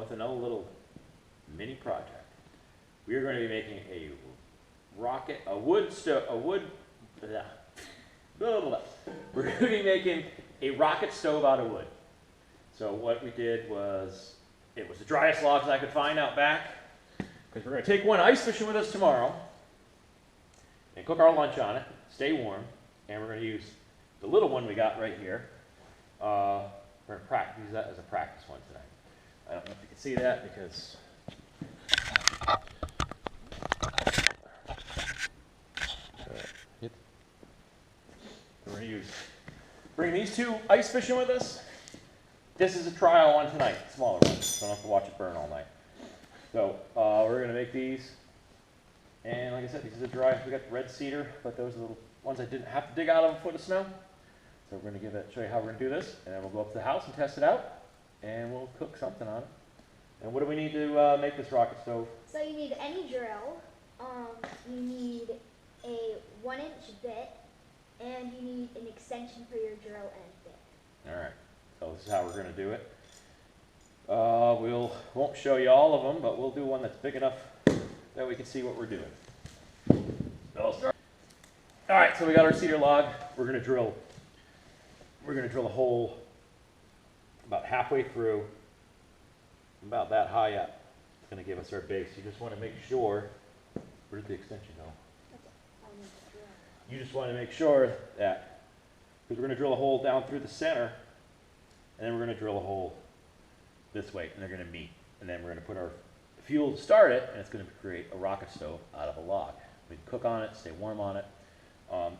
with another little mini project. We are going to be making a wood stove, blah, blah, blah. We're going to be making a rocket stove out of wood. So what we did was, it was the driest logs I could find out back, because we're going to take one ice fishing with us tomorrow and cook our lunch on it, stay warm, and we're going to use the little one we got right here. We're going to use that as a practice one tonight. I don't know if you can see that because we're going to bring these two ice fishing with us. This is a trial one tonight, smaller one, so I don't have to watch it burn all night. So we're going to make these, and like I said, these are dry. We got red cedar, but those are the ones I didn't have to dig out of a foot of snow. So we're going to show you how we're going to do this, and then we'll go up to the house and test it out, and we'll cook something on it. And what do we need to make this rocket stove? So you need any drill, you need a 1-inch bit, and you need an extension for your drill and bit. All right, so this is how we're going to do it. Won't show you all of them, but we'll do one that's big enough that we can see what we're doing. So I'll start. All right, so we got our cedar log. We're going to drill a hole about halfway through, about that high up. It's going to give us our base. You just want to make sure, where did the extension go? You just want to make sure that, because we're going to drill a hole down through the center, and then we're going to drill a hole this way, and they're going to meet. And then we're going to put our fuel to start it, and it's going to create a rocket stove out of a log. We can cook on it, stay warm on it.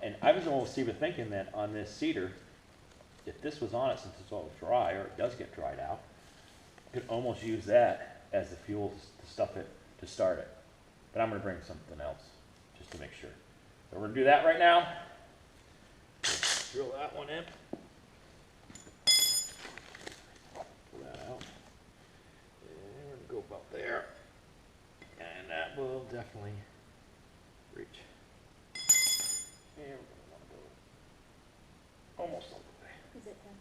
And I was almost even thinking that on this cedar, if this was on it, since it's all dry, or it does get dried out, you could almost use that as the fuel to stuff it, to start it. But I'm going to bring something else, just to make sure. So we're going to do that right now. Drill that one in. Pull that out. And we're going to go about there. And that will definitely reach. And we're going to want to go almost all the way. Is it done?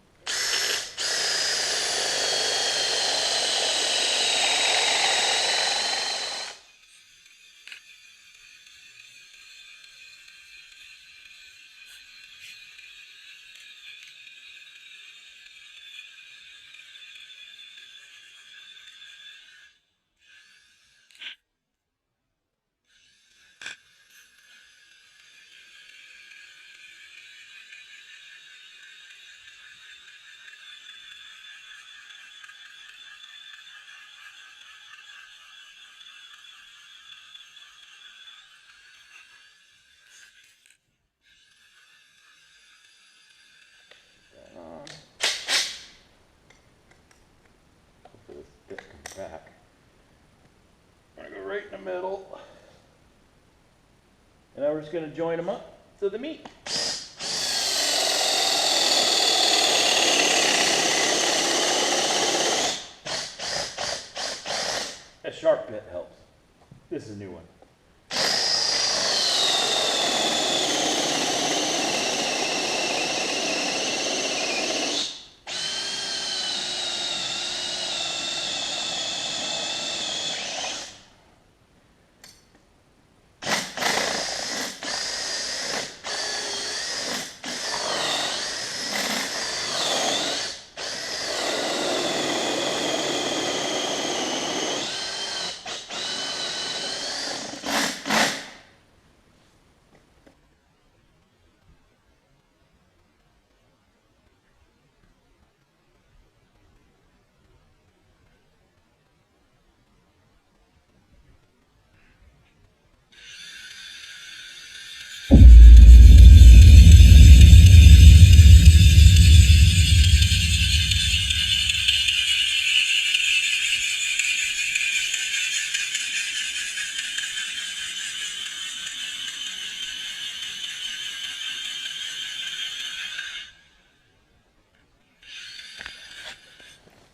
Hopefully this bit comes back. I'm going to go right in the middle. And now we're just going to join them up to the meat. That sharp bit helps. This is a new one.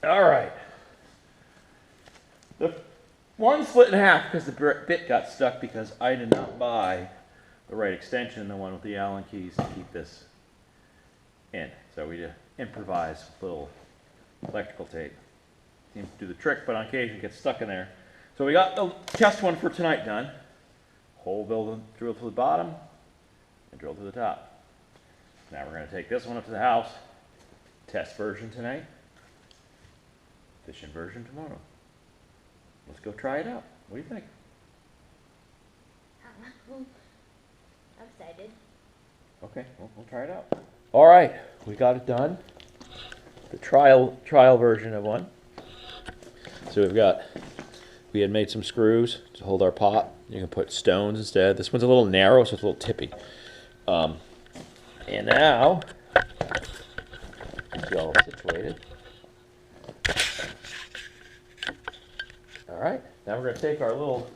All right. The one split in half because the bit got stuck because I did not buy the right extension, the one with the Allen keys to keep this in. So we just improvised with little electrical tape seems to do the trick, but on occasion it gets stuck in there. So we got the test one for tonight done. Hole drill to the bottom and drill to the top. Now we're going to take this one up to the house. Test version tonight. Fishing version tomorrow. Let's go try it out. What do you think? I'm excited. Okay, we'll try it out. All right, we got it done. The trial version of one. So we had made some screws to hold our pot. You can put stones instead. This one's a little narrow, so it's a little tippy. And now, get all situated. All right, now we're going to take our little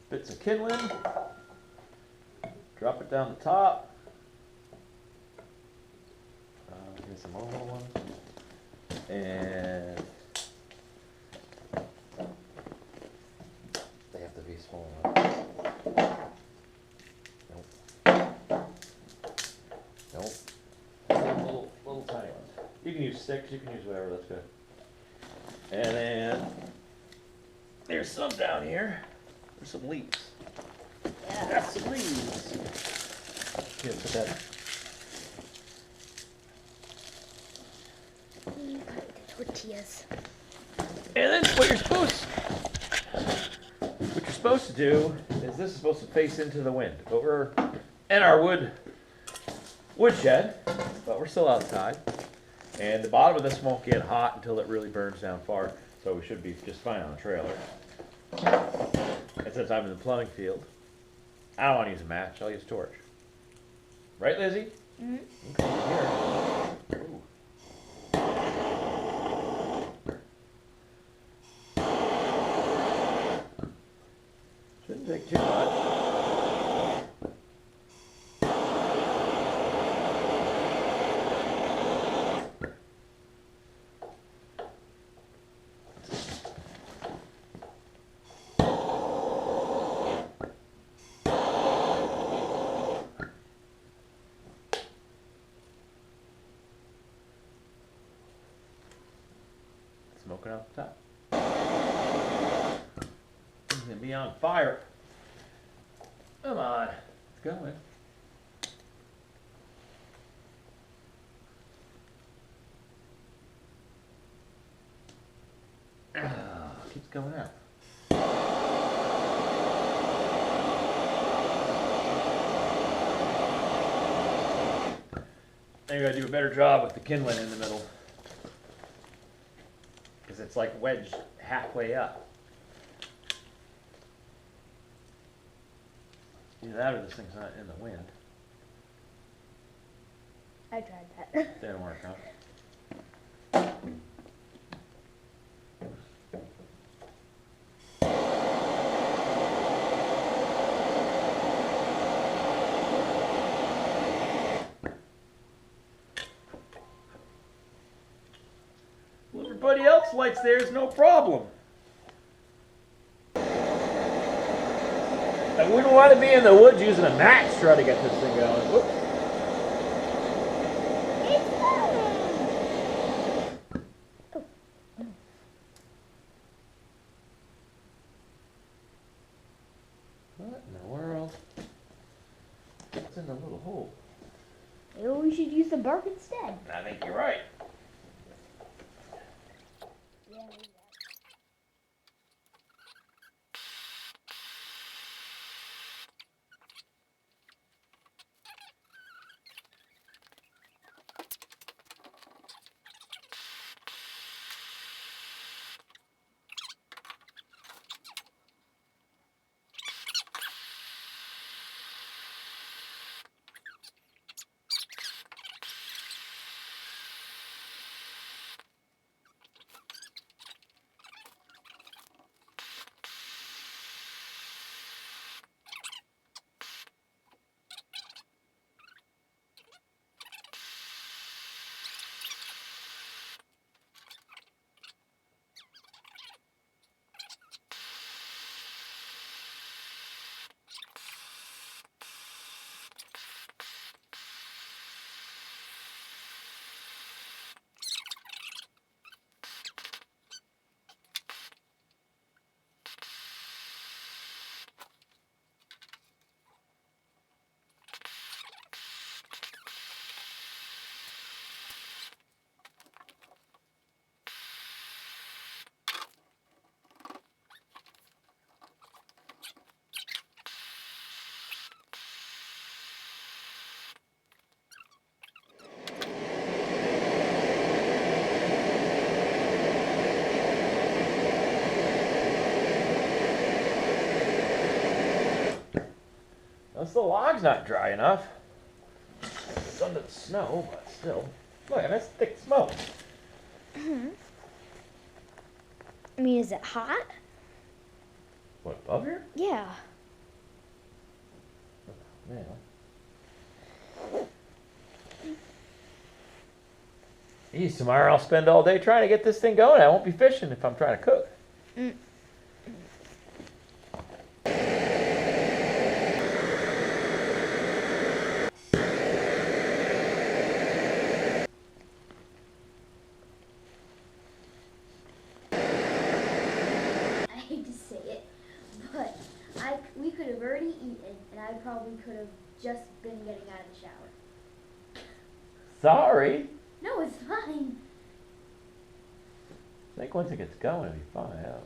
bits of kindling, drop it down the top. Here's some more little ones. And they have to be small enough. Nope. Little tiny ones. You can use sticks, you can use whatever, that's good. And then there's some down here. There's some leaves. Yeah. That's some leaves. Here, put that. Tortillas. And then what you're supposed to do is this is supposed to face into the wind. But we're in our woodshed, but we're still outside. And the bottom of this won't get hot until it really burns down far, so we should be just fine on the trailer. And since I'm in the plumbing field, I don't want to use a match, I'll use a torch. Right, Lizzie? Mm-hmm. Okay, here. Ooh. Shouldn't take too much. Smoking out the top. It's gonna be on fire. Come on, it's going. Keeps going out. I gotta do a better job with the kindling in the middle. Because it's like wedged halfway up. Either that or this thing's not in the wind. I tried that. Didn't work, huh? Well, everybody else lights theirs, no problem. I wouldn't want to be in the woods using a match to try to get this thing going. Whoop. It's going! What in the world? What's in the little hole? Maybe we should use the bark instead. I think you're right. Yeah. Unless the log's not dry enough. It's under the snow, but still. Look, that's thick smoke. I mean, is it hot? What, above here? Yeah. Man. Geez, tomorrow I'll spend all day trying to get this thing going. I won't be fishing if I'm trying to cook. Mm. I hate to say it, but we could have already eaten, and I probably could have just been getting out of the shower. Sorry. No, it's fine. I think once it gets going, it'll be fine. Yeah.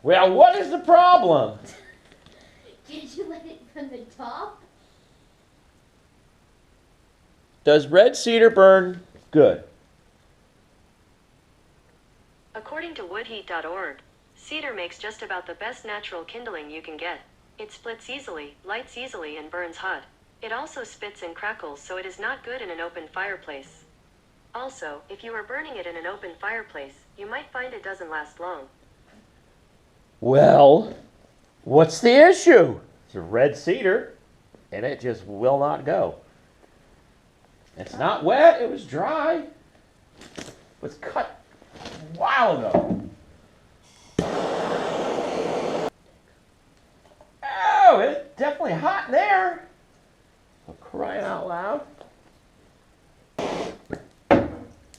Well, what is the problem? Can't you let it from the top? Does red cedar burn good? According to woodheat.org, cedar makes just about the best natural kindling you can get. It splits easily, lights easily, and burns hot. It also spits and crackles, so it is not good in an open fireplace. Also, if you are burning it in an open fireplace, you might find it doesn't last long. Well, what's the issue? It's a red cedar, and it just will not go. It's not wet, it was dry. It was cut a while ago. Oh, it's definitely hot in there. For crying out loud.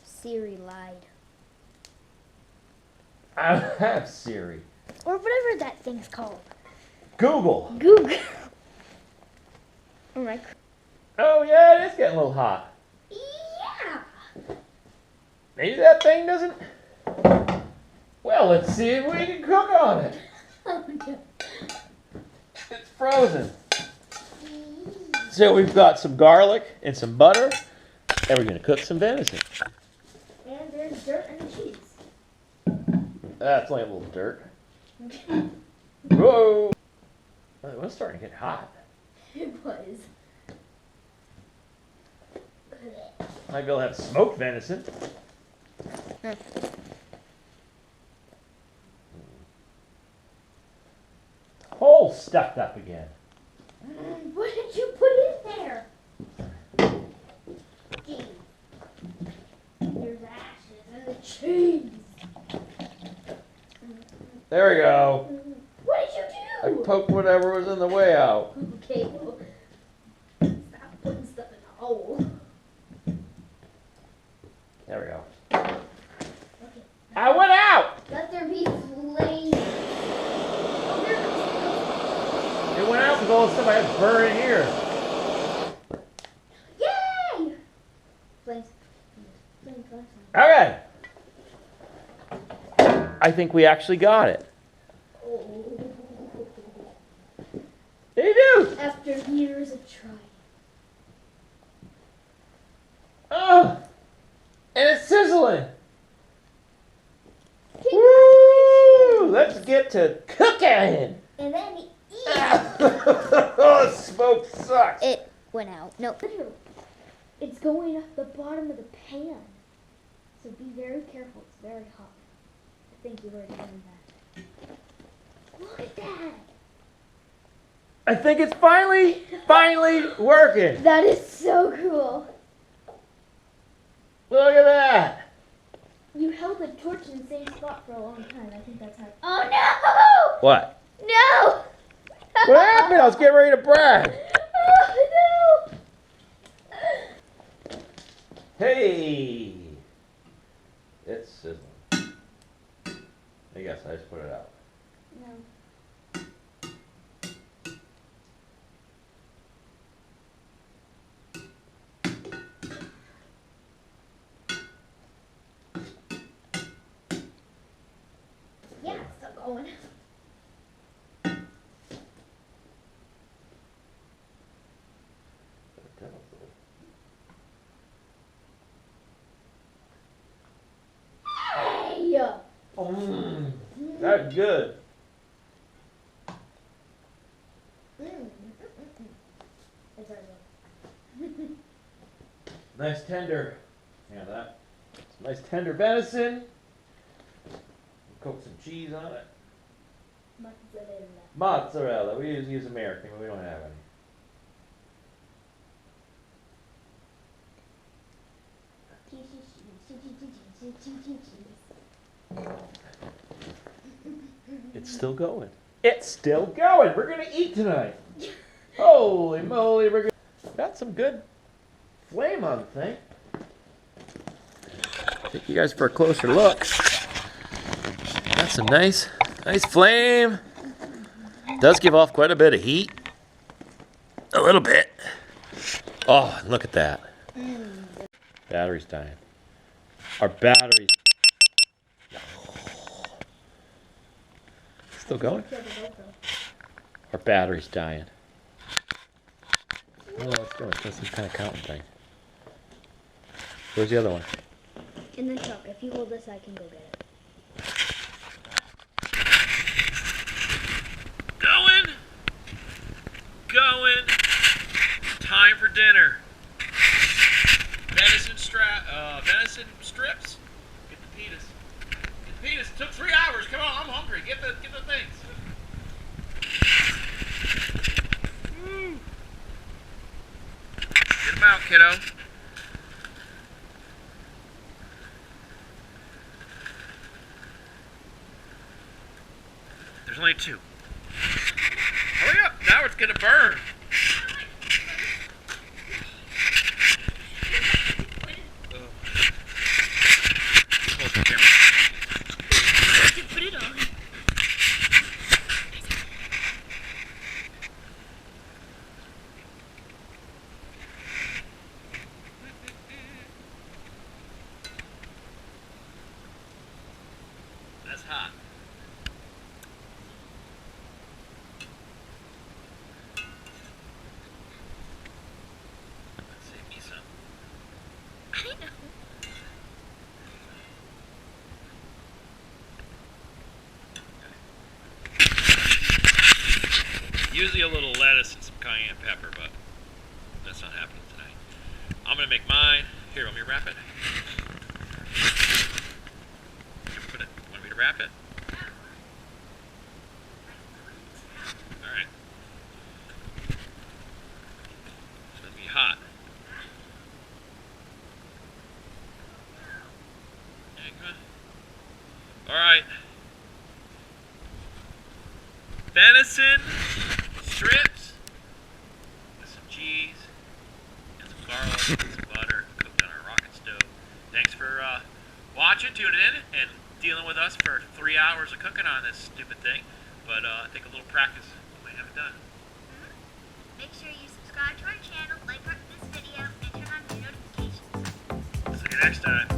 Siri lied. I don't have Siri. Or whatever that thing's called. Google. Google. Oh my. Oh yeah, it is getting a little hot. Yeah. Maybe that thing doesn't. Well, let's see if we can cook on it. Oh no. It's frozen. So we've got some garlic and some butter, and we're gonna cook some venison. And there's dirt and cheese. That's only a little dirt. Whoa! Well, it was starting to get hot. It was. Might be able to have smoked venison. Hole stuffed up again. What did you put in there? Gee. There's ashes and the cheese. There we go. What did I you do? poked whatever was in the way out. Okay, well, stop putting stuff in the hole. There we go. Okay. I went out! Let there be flame. Oh, there it It went out with all the stuff I had burning here. goes. Yay! Flames. Flames, flames, flames. Okay. I think we actually got it. Oh. You do. After years of trying. Oh, and it's sizzling. Congratulations. Woo! Let's get to cooking. And then eat. Oh, smoke sucks. It went out. No. It's going up the bottom of the pan. So be very careful. It's very hot. I think you already done that. Look at that. I think it's finally working. That is so cool. Look at that. You held the torch in the same spot for a long time. I think that's how. Oh What? no! No! What happened? I was getting ready to brag. Oh no! Hey. It's sizzling. I guess I just put it out. No. Yeah, it's still going. that good. It's our Nice tender. Yeah, that. Some nice tender venison. Cook some cheese on it. mozzarella. Mozzarella. We use American, but we don't have any. It's still going. It's still going. We're gonna eat tonight. Holy moly, we're gonna got some good flame on the thing. Take you guys for a closer look. Got some nice flame. Does give off quite a bit of heat. A little bit. Oh, look at that. Battery's dying. Our battery's still going? Our battery's dying. I don't know what's doing. It's doing some kind of counting thing. Where's the other one? In the truck. If you hold this, I can go get it. Going. Time for dinner. Venison strips. Get the pitas. Get the pitas. It took 3 hours. Come on, I'm hungry. Get the things. Woo. Get them out, kiddo. There's only 2. Hurry up! Now it's gonna burn. Hold the camera. Put it on. That's hot. Save me some. I know. Usually a little lettuce and some cayenne pepper, but that's not happening tonight. I'm gonna make mine. Here, want me to wrap it? Want me to wrap it? Alright. It's gonna be hot. Alright. Venison strips with some cheese and some garlic and some butter cooked on our rocket stove. Thanks for watching, tuning in, and dealing with us for 3 hours of cooking on this stupid thing. But I think a little practice we have it done. Make sure you subscribe to our channel, like this video, and turn on your notifications. See you next time.